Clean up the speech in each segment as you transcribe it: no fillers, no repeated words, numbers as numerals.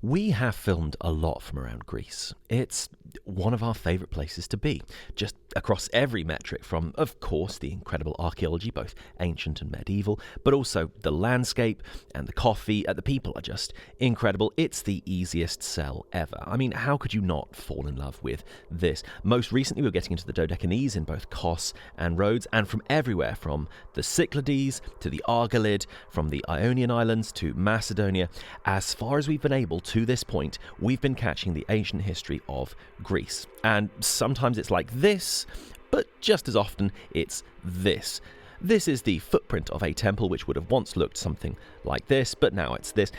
We have filmed a lot from around Greece. It's one of our favourite places to be, just across every metric from, of course, the incredible archaeology, both ancient and medieval, but also the landscape and the coffee. The people are just incredible. It's the easiest sell ever. I mean, how could you not fall in love with this? Most recently, we were getting into the Dodecanese in both Kos and Rhodes, and from everywhere, from the Cyclades to the Argolid, from the Ionian Islands to Macedonia. As far as we've been able to this point, we've been catching the ancient history of Greece. And sometimes it's like this, but just as often it's this. This is the footprint of a temple which would have once looked something like this, but now it's this.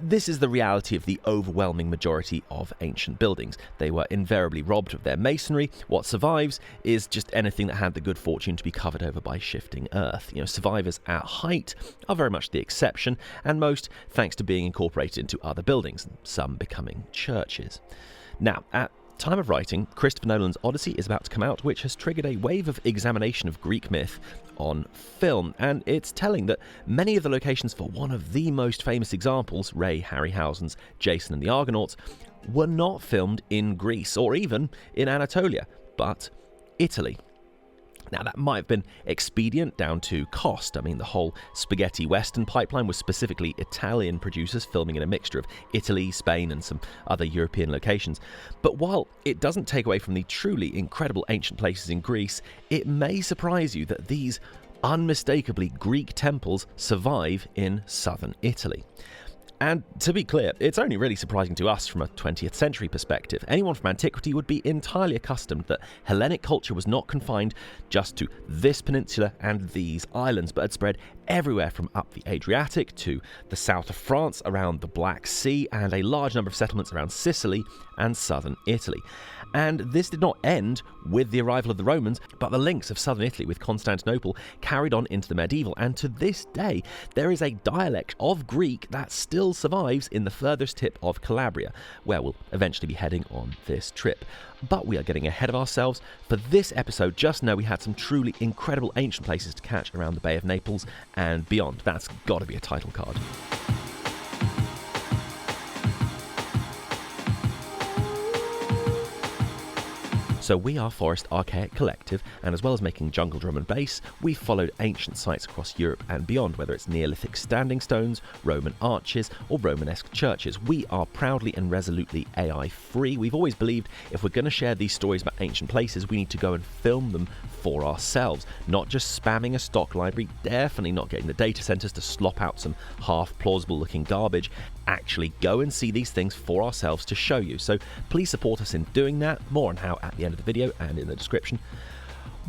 This is the reality of the overwhelming majority of ancient buildings. They were invariably robbed of their masonry. What survives is just anything that had the good fortune to be covered over by shifting earth. Survivors at height are very much the exception, and most thanks to being incorporated into other buildings, some becoming churches. Now, at time of writing, Christopher Nolan's Odyssey is about to come out, which has triggered a wave of examination of Greek myth on film, and it's telling that many of the locations for one of the most famous examples, Ray Harryhausen's Jason and the Argonauts, were not filmed in Greece or even in Anatolia, but Italy. Now, that might have been expedient down to cost. I mean, the whole spaghetti western pipeline was specifically Italian producers filming in a mixture of Italy, Spain, and some other European locations. But while it doesn't take away from the truly incredible ancient places in Greece, it may surprise you that these unmistakably Greek temples survive in southern Italy. And to be clear, it's only really surprising to us from a 20th century perspective. Anyone from antiquity would be entirely accustomed that Hellenic culture was not confined just to this peninsula and these islands, but had spread everywhere from up the Adriatic to the south of France, around the Black Sea, and a large number of settlements around Sicily and southern Italy. And this did not end with the arrival of the Romans, but the links of southern Italy with Constantinople carried on into the medieval, and to this day there is a dialect of Greek that still survives in the furthest tip of Calabria, where we'll eventually be heading on this trip. But we are getting ahead of ourselves. For this episode, just know we had some truly incredible ancient places to catch around the Bay of Naples and beyond. That's got to be a title card. So we are Forest Archaic Collective, and as well as making jungle drum and bass, we've followed ancient sites across Europe and beyond, whether it's Neolithic standing stones, Roman arches, or Romanesque churches. We are proudly and resolutely AI-free. We've always believed if we're going to share these stories about ancient places, we need to go and film them for ourselves, not just spamming a stock library, definitely not getting the data centers to slop out some half-plausible looking garbage. Actually go and see these things for ourselves to show you. So please support us in doing that. More on how at the end of the video and in the description.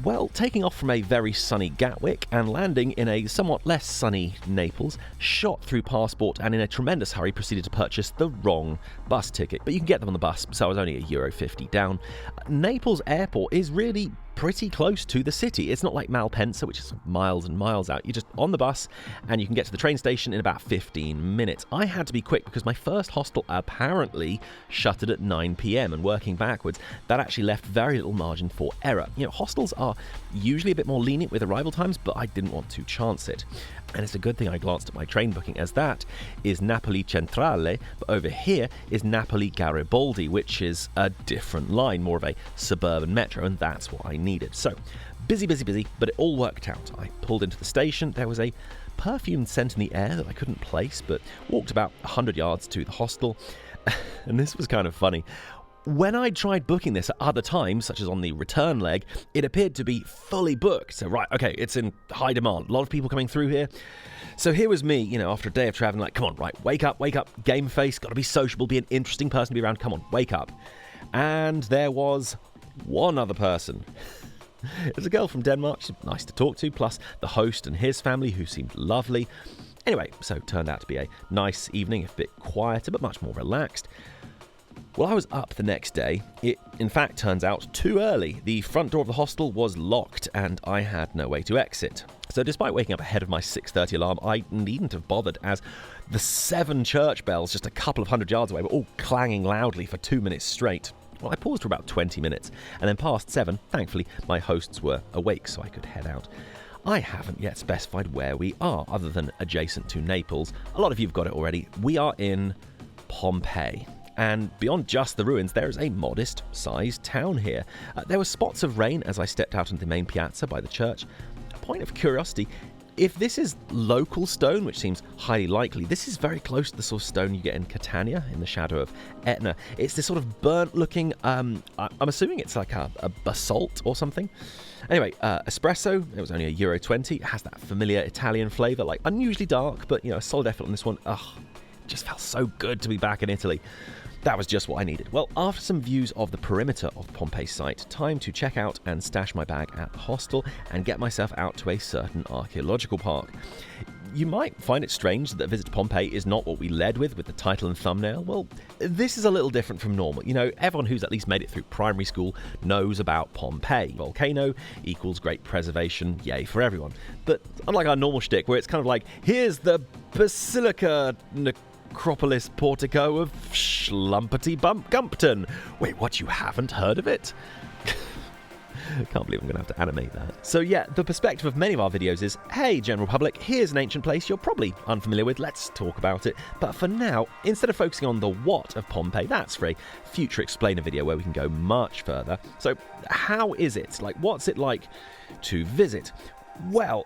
Well, taking off from a very sunny Gatwick and landing in a somewhat less sunny Naples, shot through passport and in a tremendous hurry proceeded to purchase the wrong bus ticket. But you can get them on the bus, so I was only €1.50 down. Naples airport is really pretty close to the city. It's not like Malpensa, which is miles and miles out. You're just on the bus and you can get to the train station in about 15 minutes. I had to be quick because my first hostel apparently shuttered at 9 p.m. and working backwards, that actually left very little margin for error. Hostels are usually a bit more lenient with arrival times, but I didn't want to chance it. And it's a good thing I glanced at my train booking, as that is Napoli Centrale, but over here is Napoli Garibaldi, which is a different line, more of a suburban metro, and that's what I needed. So, busy, but it all worked out. I pulled into the station, there was a perfumed scent in the air that I couldn't place, but walked about 100 yards to the hostel, and this was kind of funny. When I tried booking this at other times, such as on the return leg, it appeared to be fully booked. So, right, okay, it's in high demand. A lot of people coming through here. So here was me, after a day of traveling, like, come on, right, wake up, game face, got to be sociable, be an interesting person to be around, come on, wake up. And there was one other person. It was a girl from Denmark, she's nice to talk to, plus the host and his family, who seemed lovely. Anyway, so it turned out to be a nice evening, a bit quieter, but much more relaxed. Well, I was up the next day. It, in fact, turns out too early. The front door of the hostel was locked and I had no way to exit. So despite waking up ahead of my 6:30 alarm, I needn't have bothered, as the 7 church bells just a couple of hundred yards away were all clanging loudly for 2 minutes straight. Well, I paused for about 20 minutes, and then past 7, thankfully, my hosts were awake so I could head out. I haven't yet specified where we are, other than adjacent to Naples. A lot of you have got it already. We are in Pompeii. And beyond just the ruins, there is a modest-sized town here. There were spots of rain as I stepped out onto the main piazza by the church. A point of curiosity, if this is local stone, which seems highly likely, this is very close to the sort of stone you get in Catania, in the shadow of Etna. It's this sort of burnt-looking, I'm assuming it's like a basalt or something. Anyway, espresso, it was only €1.20. It has that familiar Italian flavour, like unusually dark, but, a solid effort on this one. Ugh, it just felt so good to be back in Italy. That was just what I needed. Well, after some views of the perimeter of Pompeii site, time to check out and stash my bag at the hostel and get myself out to a certain archaeological park. You might find it strange that a visit to Pompeii is not what we led with the title and thumbnail. Well, this is a little different from normal. Everyone who's at least made it through primary school knows about Pompeii. Volcano equals great preservation, yay for everyone. But unlike our normal shtick, where it's kind of like, here's the Basilica Necropolis portico of Schlumpety Gumpton. Wait, what, you haven't heard of it? Can't believe I'm going to have to animate that. So yeah, the perspective of many of our videos is, hey general public, here's an ancient place you're probably unfamiliar with, let's talk about it. But for now, instead of focusing on the what of Pompeii, that's for a future explainer video where we can go much further. So how is it? What's it like to visit? Well,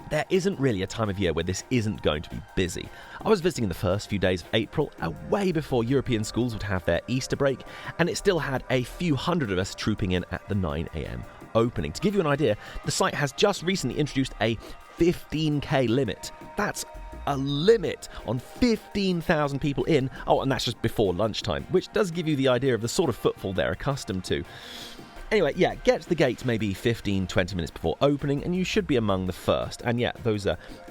there isn't really a time of year where this isn't going to be busy. I was visiting in the first few days of April, way before European schools would have their Easter break, and it still had a few hundred of us trooping in at the 9 a.m. opening. To give you an idea, the site has just recently introduced a 15k limit. That's a limit on 15,000 people in. Oh, and that's just before lunchtime, which does give you the idea of the sort of footfall they're accustomed to. Anyway, yeah, get to the gates maybe 15-20 minutes before opening, and you should be among the first. And yeah, those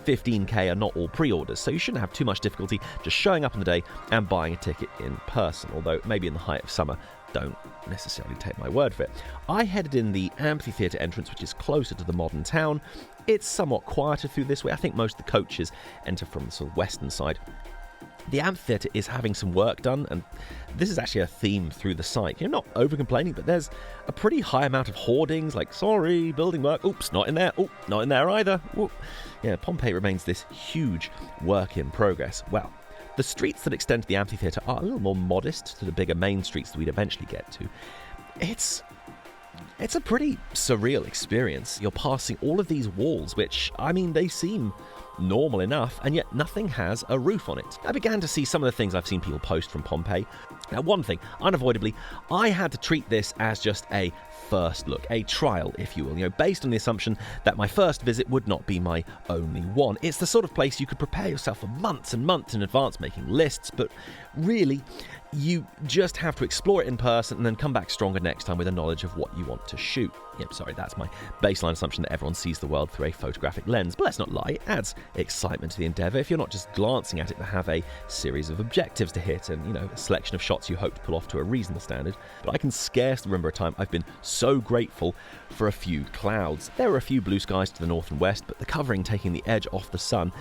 15k are not all pre-orders, so you shouldn't have too much difficulty just showing up on the day and buying a ticket in person, although maybe in the height of summer, don't necessarily take my word for it. I headed in the amphitheatre entrance, which is closer to the modern town. It's somewhat quieter through this way. I think most of the coaches enter from the sort of western side. The amphitheatre is having some work done, and this is actually a theme through the site. You're not over-complaining, but there's a pretty high amount of hoardings, like, sorry, building work, oops, not in there, oop, not in there either. Oop. Yeah, Pompeii remains this huge work in progress. Well, the streets that extend to the amphitheatre are a little more modest to the bigger main streets that we'd eventually get to. It's a pretty surreal experience. You're passing all of these walls, which, they seem normal enough, and yet nothing has a roof on it. I began to see some of the things I've seen people post from Pompeii. Now, one thing, unavoidably, I had to treat this as just a first look, a trial, if you will, based on the assumption that my first visit would not be my only one. It's the sort of place you could prepare yourself for months and months in advance making lists, but really, you just have to explore it in person and then come back stronger next time with a knowledge of what you want to shoot. Yep, sorry, that's my baseline assumption that everyone sees the world through a photographic lens. But let's not lie, it adds excitement to the endeavour if you're not just glancing at it to have a series of objectives to hit and, a selection of shots you hope to pull off to a reasonable standard. But I can scarcely remember a time I've been so grateful for a few clouds. There were a few blue skies to the north and west, but the covering taking the edge off the sun,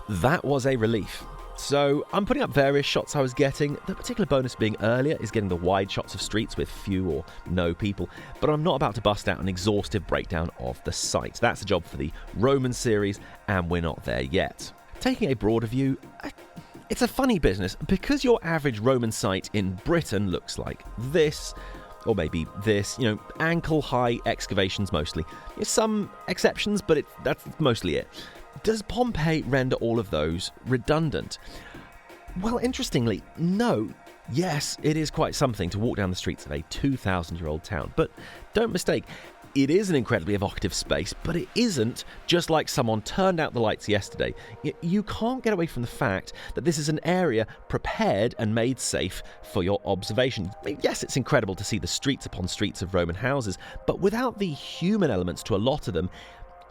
that was a relief. So I'm putting up various shots I was getting. The particular bonus being earlier is getting the wide shots of streets with few or no people, but I'm not about to bust out an exhaustive breakdown of the site. That's a job for the Roman series, and we're not there yet. Taking a broader view, it's a funny business because your average Roman site in Britain looks like this, or maybe this, ankle-high excavations mostly. There's some exceptions, but that's mostly it. Does Pompeii render all of those redundant? Well, interestingly, no. Yes, it is quite something to walk down the streets of a 2,000-year-old town, but don't mistake, it is an incredibly evocative space, but it isn't just like someone turned out the lights yesterday. You can't get away from the fact that this is an area prepared and made safe for your observation. Yes, it's incredible to see the streets upon streets of Roman houses, but without the human elements to a lot of them,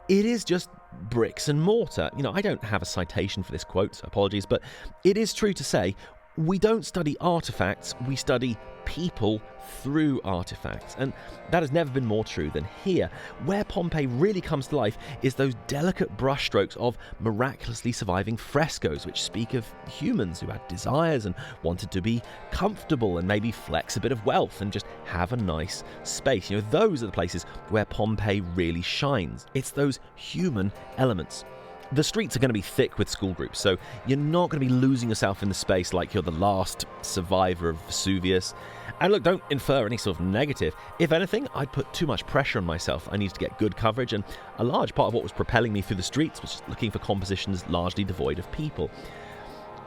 it is just bricks and mortar. I don't have a citation for this quote, so apologies, but it is true to say we don't study artifacts, we study people through artifacts. And that has never been more true than here. Where Pompeii really comes to life is those delicate brushstrokes of miraculously surviving frescoes, which speak of humans who had desires and wanted to be comfortable and maybe flex a bit of wealth and just have a nice space. Those are the places where Pompeii really shines. It's those human elements. The streets are going to be thick with school groups, so you're not going to be losing yourself in the space like you're the last survivor of Vesuvius. And look, don't infer any sort of negative. If anything, I'd put too much pressure on myself. I needed to get good coverage, and a large part of what was propelling me through the streets was just looking for compositions largely devoid of people.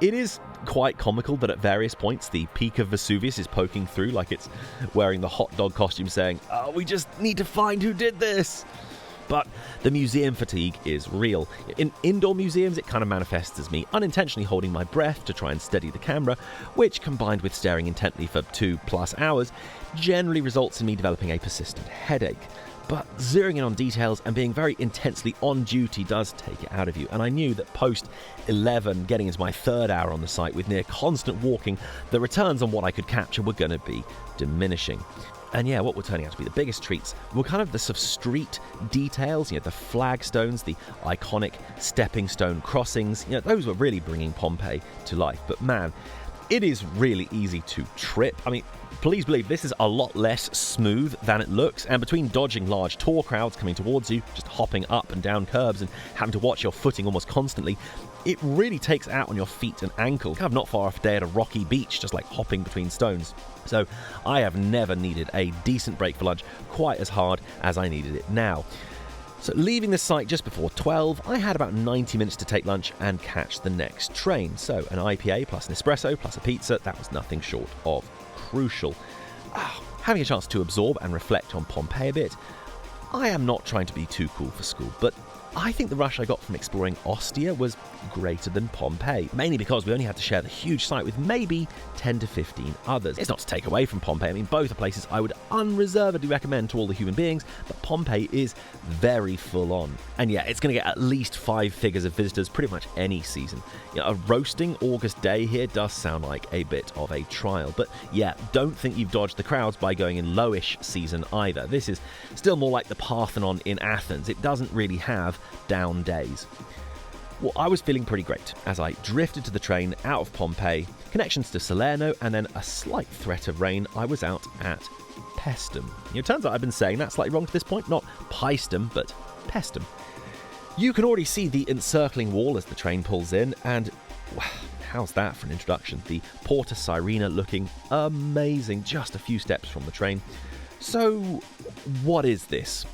It is quite comical that at various points the peak of Vesuvius is poking through like it's wearing the hot dog costume saying, "Oh, we just need to find who did this." But the museum fatigue is real. In indoor museums, it kind of manifests as me unintentionally holding my breath to try and steady the camera, which, combined with staring intently for 2+ hours, generally results in me developing a persistent headache. But zeroing in on details and being very intensely on duty does take it out of you, and I knew that post 11, getting into my third hour on the site with near constant walking, the returns on what I could capture were going to be diminishing. And yeah, what were turning out to be the biggest treats were kind of the sort of street details, the flagstones, the iconic stepping stone crossings. Those were really bringing Pompeii to life. But man, it is really easy to trip. I mean, please believe this is a lot less smooth than it looks, and between dodging large tour crowds coming towards you, just hopping up and down curbs and having to watch your footing almost constantly, it really takes out on your feet and ankles. Kind of not far off a day at a rocky beach, just like hopping between stones. So I have never needed a decent break for lunch quite as hard as I needed it now. So leaving the site just before 12, I had about 90 minutes to take lunch and catch the next train. So an IPA plus an espresso plus a pizza, that was nothing short of crucial. Having a chance to absorb and reflect on Pompeii a bit. I am not trying to be too cool for school, but I think the rush I got from exploring Ostia was greater than Pompeii, mainly because we only had to share the huge site with maybe 10 to 15 others. It's not to take away from Pompeii. I mean, both are places I would unreservedly recommend to all the human beings, but Pompeii is very full on. And yeah, it's going to get at least 5 figures of visitors pretty much any season. A roasting August day here does sound like a bit of a trial, but yeah, don't think you've dodged the crowds by going in lowish season either. This is still more like the Parthenon in Athens. It doesn't really have down days. Well, I was feeling pretty great as I drifted to the train out of Pompeii, connections to Salerno, and then a slight threat of rain. I was out at Paestum. It turns out I've been saying that slightly wrong to this point, not Paestum, but Paestum. You can already see the encircling wall as the train pulls in, and wow, how's that for an introduction? The Porta Sirena looking amazing just a few steps from the train. So, what is this?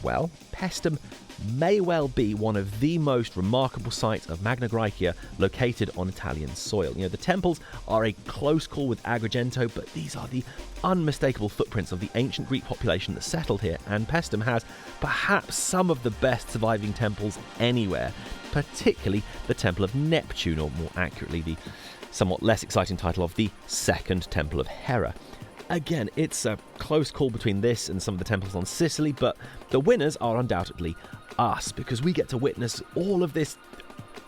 Well, Paestum may well be one of the most remarkable sites of Magna Graecia located on Italian soil. The temples are a close call with Agrigento, but these are the unmistakable footprints of the ancient Greek population that settled here, and Paestum has perhaps some of the best surviving temples anywhere, particularly the Temple of Neptune, or more accurately, the somewhat less exciting title of the Second Temple of Hera. Again, it's a close call between this and some of the temples on Sicily, but the winners are undoubtedly us, because we get to witness all of this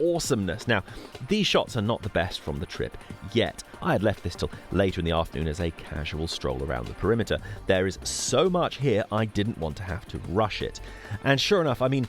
awesomeness. Now, these shots are not the best from the trip yet. I had left this till later in the afternoon as a casual stroll around the perimeter. There is so much here, I didn't want to have to rush it. And sure enough, I mean,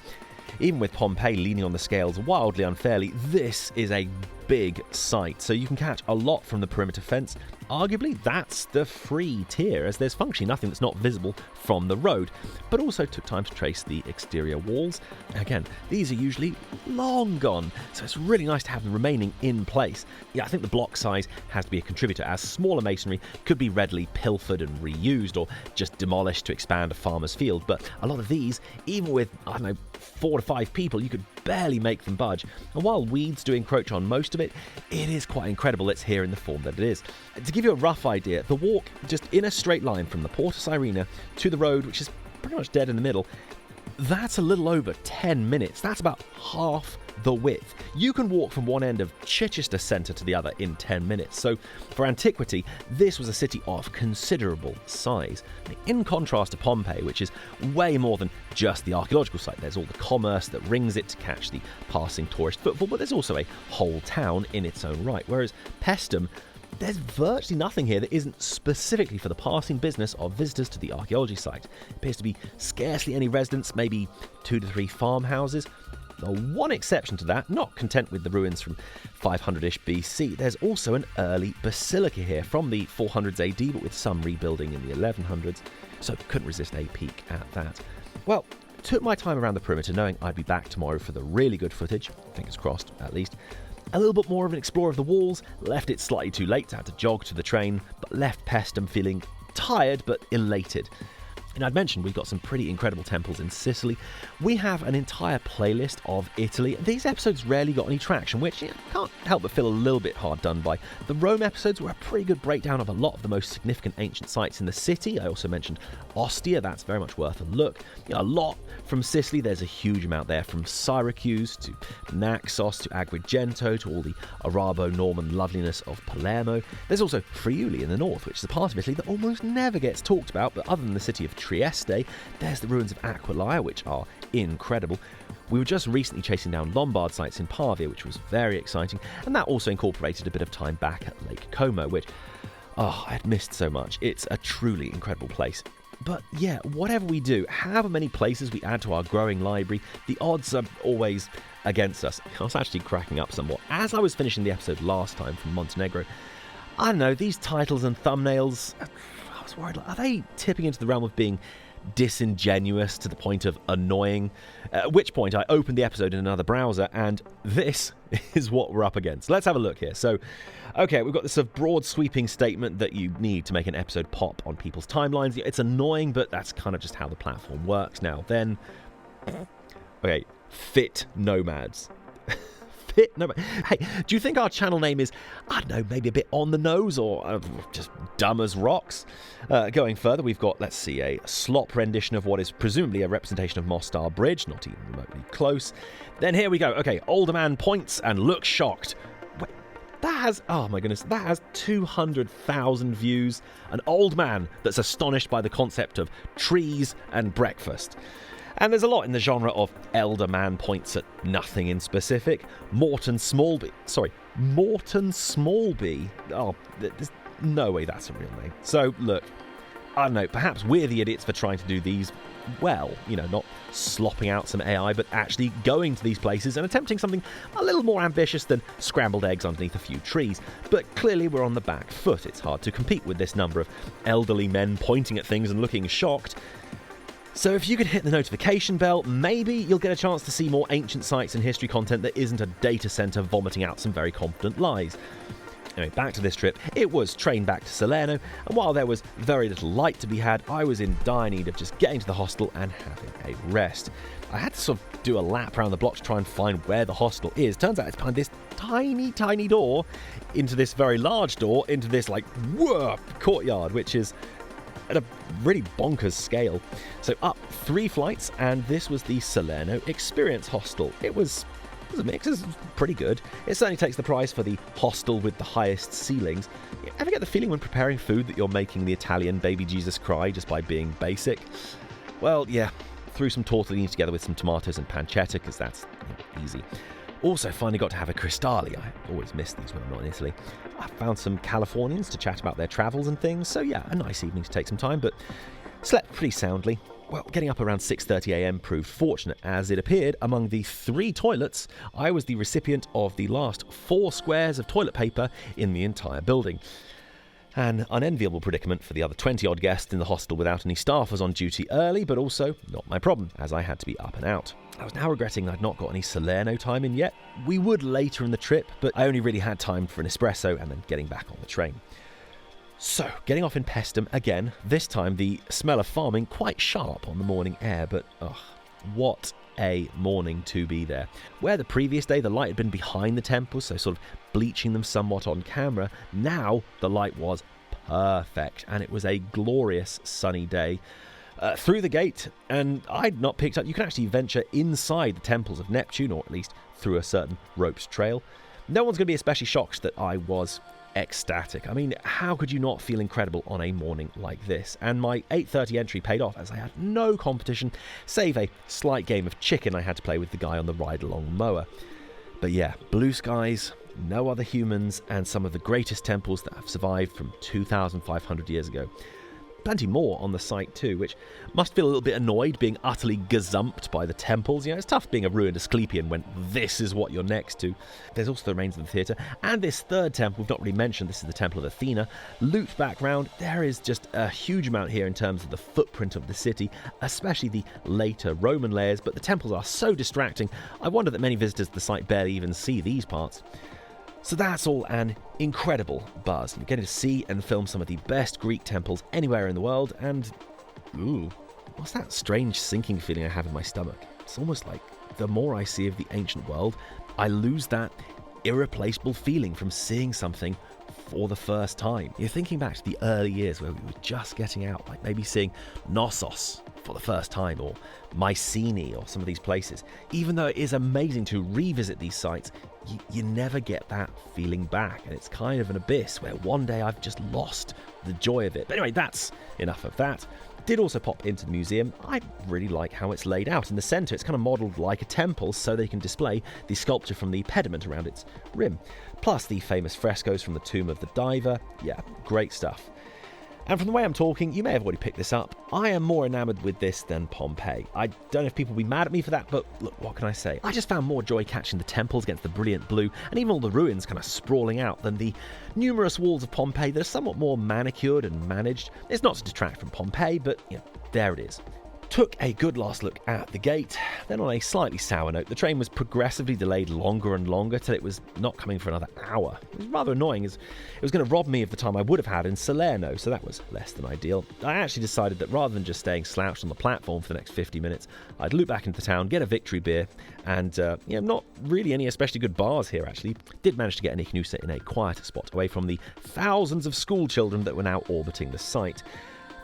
even with Pompeii leaning on the scales wildly unfairly, this is a big site, so you can catch a lot from the perimeter fence. Arguably, that's the free tier, as there's functionally nothing that's not visible from the road, but also took time to trace the exterior walls. Again, these are usually long gone, so it's really nice to have them remaining in place. Yeah, I think the block size has to be a contributor, as smaller masonry could be readily pilfered and reused, or just demolished to expand a farmer's field, but a lot of these, even with, 4 to 5 people, you could barely make them budge. And while weeds do encroach on most of it, it is quite incredible it's here in the form that it is. To give you a rough idea, the walk just in a straight line from the Porta Sirena to the road, which is pretty much dead in the middle, that's a little over 10 minutes. That's about half the width. You can walk from one end of Chichester Centre to the other in 10 minutes. So for antiquity, this was a city of considerable size. In contrast to Pompeii, which is way more than just the archaeological site. There's all the commerce that rings it to catch the passing tourist footfall, but there's also a whole town in its own right. Whereas Paestum, there's virtually nothing here that isn't specifically for the passing business of visitors to the archaeology site. It appears to be scarcely any residents, maybe 2 to 3 farmhouses. The one exception to that, not content with the ruins from 500-ish BC, there's also an early basilica here from the 400s AD, but with some rebuilding in the 1100s, so couldn't resist a peek at that. Well, took my time around the perimeter knowing I'd be back tomorrow for the really good footage, fingers crossed at least. A little bit more of an explore of the walls, left it slightly too late, had to jog to the train, but left Paestum feeling tired but elated. And I'd mentioned we've got some pretty incredible temples in Sicily. We have an entire playlist of Italy. These episodes rarely got any traction, which can't help but feel a little bit hard done by. The Rome episodes were a pretty good breakdown of a lot of the most significant ancient sites in the city. I also mentioned Ostia, that's very much worth a look. A lot from Sicily, there's a huge amount there, from Syracuse to Naxos to Agrigento to all the Arabo-Norman loveliness of Palermo. There's also Friuli in the north, which is a part of Italy that almost never gets talked about, but other than the city of Trieste, there's the ruins of Aquileia, which are incredible. We were just recently chasing down Lombard sites in Pavia, which was very exciting, and that also incorporated a bit of time back at Lake Como, which, I had missed so much. It's a truly incredible place. But yeah, whatever we do, however many places we add to our growing library, the odds are always against us. I was actually cracking up somewhat. As I was finishing the episode last time from Montenegro, I don't know, these titles and thumbnails, I was worried, are they tipping into the realm of being disingenuous to the point of annoying? At which point I opened the episode in another browser, and this is what we're up against. Let's have a look here. So, okay, we've got this broad sweeping statement that you need to make an episode pop on people's timelines. It's annoying, but that's kind of just how the platform works now. Then, okay, fit nomads. Fit nomads. Hey, do you think our channel name is, I don't know, maybe a bit on the nose or just dumb as rocks? Going further, we've got, let's see, a slop rendition of what is presumably a representation of Mostar Bridge, not even remotely close. Then here we go. Okay, older man points and looks shocked. Wait, that has, oh my goodness, that has 200,000 views. An old man that's astonished by the concept of trees and breakfast. And there's a lot in the genre of elder man points at nothing in specific. Morton Smallby. Oh, there's no way that's a real name. So, look, I don't know, perhaps we're the idiots for trying to do these well, not slopping out some AI, but actually going to these places and attempting something a little more ambitious than scrambled eggs underneath a few trees. But clearly we're on the back foot. It's hard to compete with this number of elderly men pointing at things and looking shocked. So if you could hit the notification bell, maybe you'll get a chance to see more ancient sites and history content that isn't a data center vomiting out some very confident lies. Anyway, back to this trip. It was train back to Salerno, and while there was very little light to be had, I was in dire need of just getting to the hostel and having a rest. I had to sort of do a lap around the block to try and find where the hostel is. Turns out it's behind this tiny, tiny door into this very large door into this, courtyard, which is at a really bonkers scale. So up 3 flights, and this was the Salerno Experience Hostel. It was a mix. It was pretty good. It certainly takes the prize for the hostel with the highest ceilings. You ever get the feeling when preparing food that you're making the Italian baby Jesus cry just by being basic? Well, yeah, threw some tortellini together with some tomatoes and pancetta, because that's easy. Also, finally got to have a cristalli. I always miss these when I'm not in Italy. I found some Californians to chat about their travels and things, so yeah, a nice evening to take some time, but slept pretty soundly. Well, getting up around 6:30 a.m. proved fortunate, as it appeared among the 3 toilets, I was the recipient of the last 4 squares of toilet paper in the entire building. An unenviable predicament for the other 20-odd guests in the hostel without any staffers on duty early, but also not my problem, as I had to be up and out. I was now regretting I'd not got any Salerno time in yet. We would later in the trip, but I only really had time for an espresso and then getting back on the train. So, getting off in Paestum again, this time the smell of farming quite sharp on the morning air, but what a morning to be there. Where the previous day the light had been behind the temples, so sort of bleaching them somewhat on camera, now the light was perfect, and it was a glorious sunny day. Through the gate, and I'd not picked up, you can actually venture inside the temples of Neptune, or at least through a certain ropes trail. No one's going to be especially shocked that I was ecstatic. I mean, how could you not feel incredible on a morning like this? And my 8:30 entry paid off, as I had no competition, save a slight game of chicken I had to play with the guy on the ride-along mower. But yeah, blue skies, no other humans, and some of the greatest temples that have survived from 2,500 years ago. plenty more on the site too, which must feel a little bit annoyed being utterly gazumped by the temples. It's tough being a ruined Asclepian when this is what you're next to. There's also the remains of the theatre, and this third temple we've not really mentioned. This is the Temple of Athena. Looped back round, there is just a huge amount here in terms of the footprint of the city, especially the later Roman layers, but the temples are so distracting, I wonder that many visitors to the site barely even see these parts. So that's all an incredible buzz. You're getting to see and film some of the best Greek temples anywhere in the world, and ooh, what's that strange sinking feeling I have in my stomach? It's almost like the more I see of the ancient world, I lose that irreplaceable feeling from seeing something for the first time. You're thinking back to the early years where we were just getting out, like maybe seeing Knossos for the first time, or Mycenae, or some of these places. Even though it is amazing to revisit these sites, you never get that feeling back, and it's kind of an abyss where one day I've just lost the joy of it. But anyway, that's enough of that. Did also pop into the museum. I really like how it's laid out. In the centre, it's kind of modelled like a temple, so they can display the sculpture from the pediment around its rim. Plus the famous frescoes from the tomb of the diver. Yeah, great stuff. And from the way I'm talking, you may have already picked this up. I am more enamoured with this than Pompeii. I don't know if people will be mad at me for that, but look, what can I say? I just found more joy catching the temples against the brilliant blue, and even all the ruins kind of sprawling out, than the numerous walls of Pompeii that are somewhat more manicured and managed. It's not to detract from Pompeii, but there it is. Took a good last look at the gate. Then on a slightly sour note, the train was progressively delayed longer and longer till it was not coming for another hour. It was rather annoying, as it was going to rob me of the time I would have had in Salerno, so that was less than ideal. I actually decided that rather than just staying slouched on the platform for the next 50 minutes, I'd loop back into the town, get a victory beer, and not really any especially good bars here actually. Did manage to get an Ichnusa in a quieter spot away from the thousands of school children that were now orbiting the site.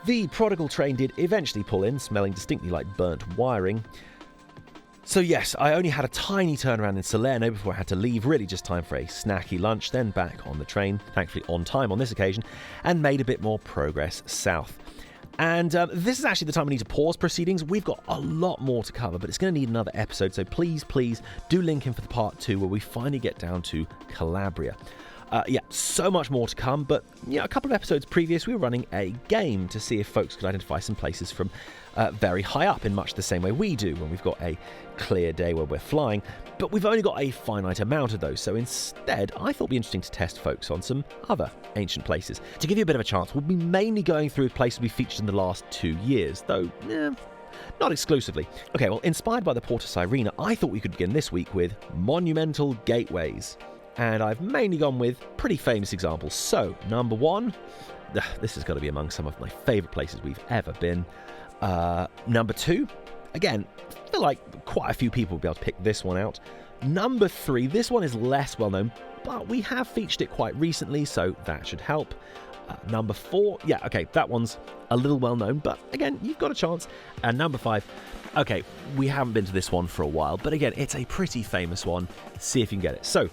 The prodigal train did eventually pull in, smelling distinctly like burnt wiring. So yes, I only had a tiny turnaround in Salerno before I had to leave, really just time for a snacky lunch, then back on the train, thankfully on time on this occasion, and made a bit more progress south. And this is actually the time we need to pause proceedings. We've got a lot more to cover, but it's going to need another episode, so please do link in for the part 2 where we finally get down to Calabria. So much more to come, but a couple of episodes previous we were running a game to see if folks could identify some places from very high up in much the same way we do when we've got a clear day where we're flying, but we've only got a finite amount of those, so instead I thought it'd be interesting to test folks on some other ancient places. To give you a bit of a chance, we'll be mainly going through places we featured in the last 2 years, though not exclusively. Okay, well, inspired by the Porta Sirena, I thought we could begin this week with monumental gateways. And I've mainly gone with pretty famous examples. So, number 1, this has got to be among some of my favourite places we've ever been. Number 2, again, I feel like quite a few people will be able to pick this one out. Number 3, this one is less well known, but we have featured it quite recently, so that should help. Number 4, that one's a little well known, but again, you've got a chance. And number 5, okay, we haven't been to this one for a while, but again, it's a pretty famous one. See if you can get it. So,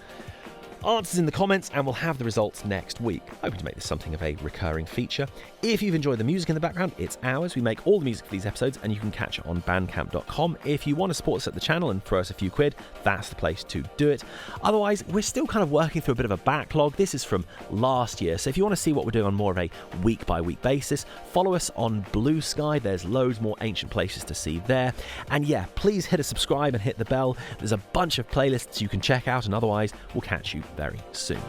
answers in the comments, and we'll have the results next week. Hoping to make this something of a recurring feature. If you've enjoyed the music in the background, it's ours. We make all the music for these episodes, and you can catch it on bandcamp.com. If you want to support us at the channel and throw us a few quid, that's the place to do it. Otherwise, we're still kind of working through a bit of a backlog. This is from last year, so if you want to see what we're doing on more of a week-by-week basis, follow us on Blue Sky. There's loads more ancient places to see there. And please hit a subscribe and hit the bell. There's a bunch of playlists you can check out, and otherwise, we'll catch you very soon.